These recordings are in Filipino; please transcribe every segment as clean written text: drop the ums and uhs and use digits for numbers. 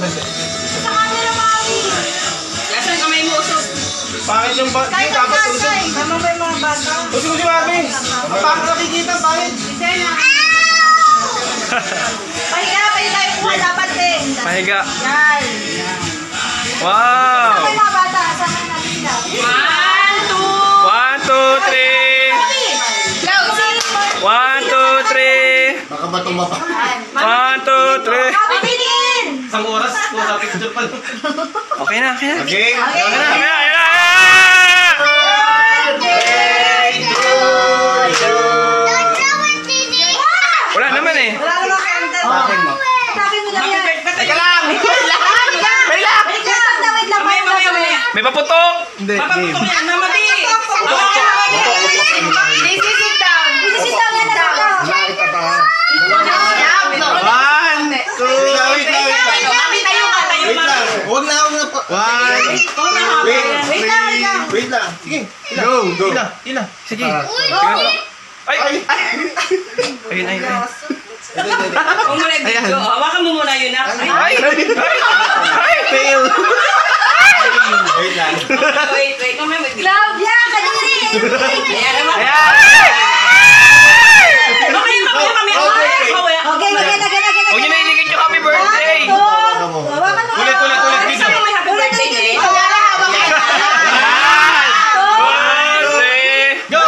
bente. Sa camera, mami. Nasaan kamay mo, usok? Pangit yung ba? Hindi, dapat usok. Tama ba yung mga bata? Usok si mami. Ang pangit nakikita, pangit. Isa na. Pahiga tayo kuha dapat eh. Pahiga. Yan. Wow! Sa mga bata, sama natin sila. 1, 2, 3. 1, 2, 3. Baka ba tumapa? 1, 2, 3. Kami din! Isang oras, kung sa picture pa lang. Okay na, okay na. Okay. Okay na, okay na, okay na. Wala naman eh. Wala naman candle. Akin mo. Sa akin mo lang yan. Teka lang! Wait lang! Wait lang! May paputok. Hindi, game. Papaputok yan, namati! Easy sit down. Easy sit down yan na down. Nakita ba? One, Wait lang. Wait lang. Huwag na, huwag na po. Wait lang. Sige. Go, go. Ila. Sige. Ay! Ayun, ayun. Huwag mo na video. Hawakan mo muna yun, ha? Ay! Ay! Fail! Wait lang. Wait. Kamay mo. Claudia, kadiri. Ayan naman. Ayan! Okay, maganda. Huwag niyo na iligid yung happy birthday! Hawakan mo. Ulit. Dito. Happy birthday eh. Go!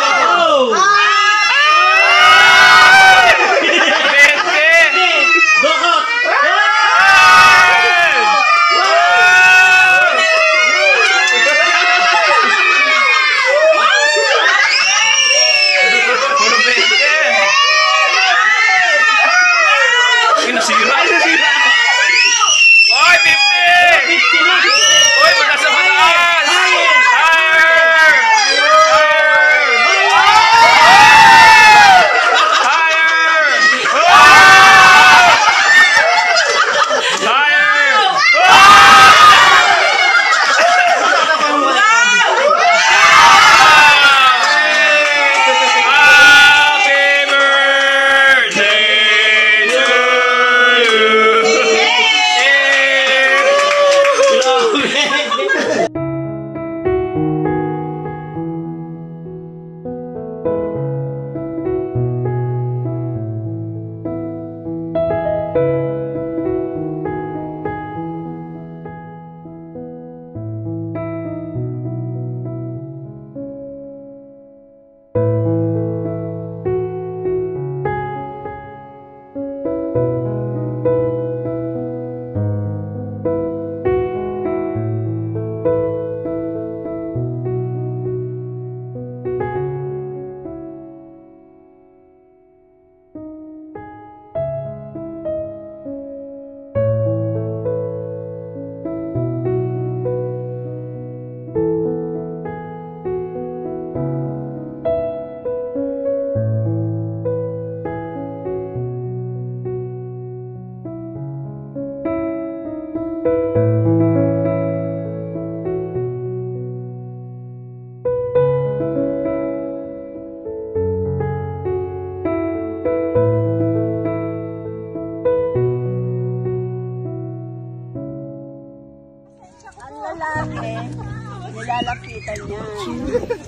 Nilalapitan niya.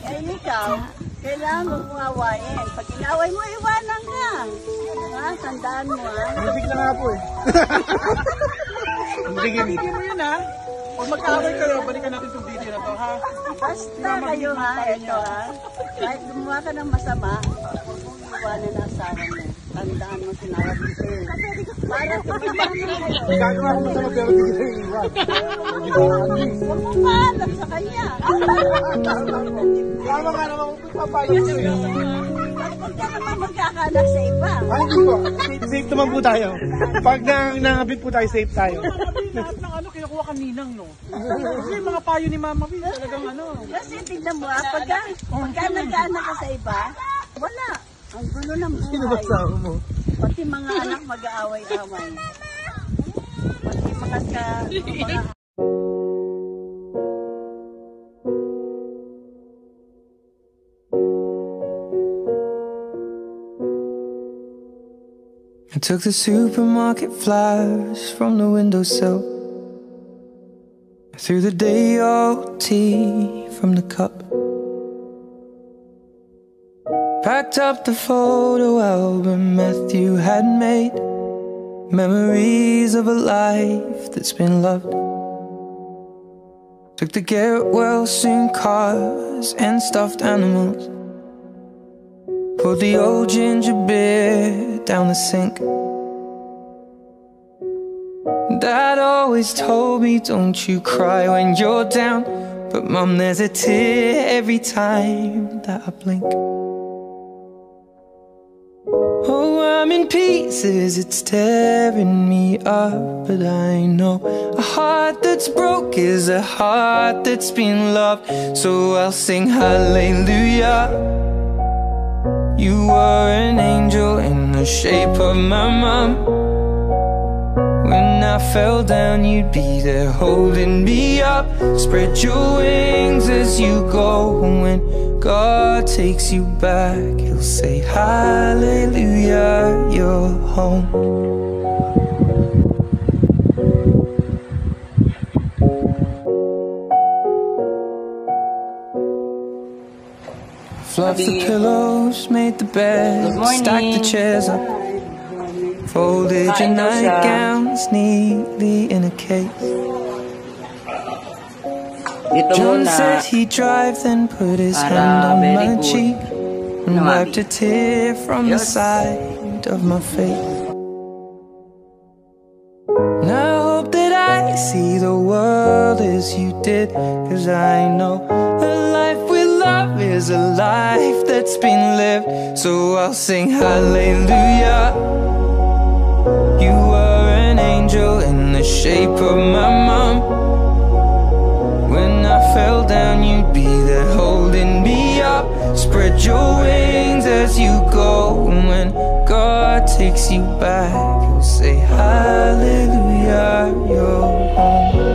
Eh, ikaw, kailangan mo awayin. Pag inaway mo, iwanan ka. Ha? Tandaan mo, ha? Nabig na nga po eh. Bigyan mo yun ha. Pag magkaaway kayo, balikan natin itong video na to ha. Basta kayo, ha? Ito, ha? Kahit gumawa ka ng masama, iwanan ang asawa mo. Tandaan mo, tinawag dito eh. Para tumabang mo kayo. Gagawa ko masama pero hindi kita iiwan. Huwag mo maalam sa kanya. Tama ka naman kung papayos siya. Huwag ka naman magkakanak sa iba. Ay, hindi po. Safe naman po tayo. Pag nangabit po tayo, safe tayo. Lahat ng ano, kinukuha kaninang, no? Kasi yung mga payo ni Mama B, talagang ano. Kasi tignan mo, pagka nagkaanak ka sa iba, wala. Ang gulo ng buhay. Sino ba sa mo? Pati mga anak mag-aaway-away. Pati mga I took the supermarket flyers from the windowsill. threw the day-old tea from the cup, packed up the photo album Matthew had made, memories of a life that's been loved. Took the get well soon cars and stuffed animals, poured the old ginger beer down the sink. Dad always told me, don't you cry when you're down, but Mum, there's a tear every time that I blink. Oh, I'm in pieces, it's tearing me up, but I know a heart that's broke is a heart that's been loved. So I'll sing hallelujah. You were an angel in the shape of my mum. When I fell down, you'd be there holding me up. Spread your wings as you go. When God takes you back, He'll say hallelujah, you're home. Fluffed the pillows, made the bed, stacked the chairs up, folded your nightgowns neatly in a case. John said he'd drive, then put his hand on my cheek and wiped a tear from the side of my face. And I hope that I see the world as you did, 'cause I know a life with love is a life that's been lived. So I'll sing hallelujah. You were an angel in the shape of my mum. When I fell down, you'd be there holding me up. Spread your wings as you go. And when God takes you back, He'll say hallelujah, you're home.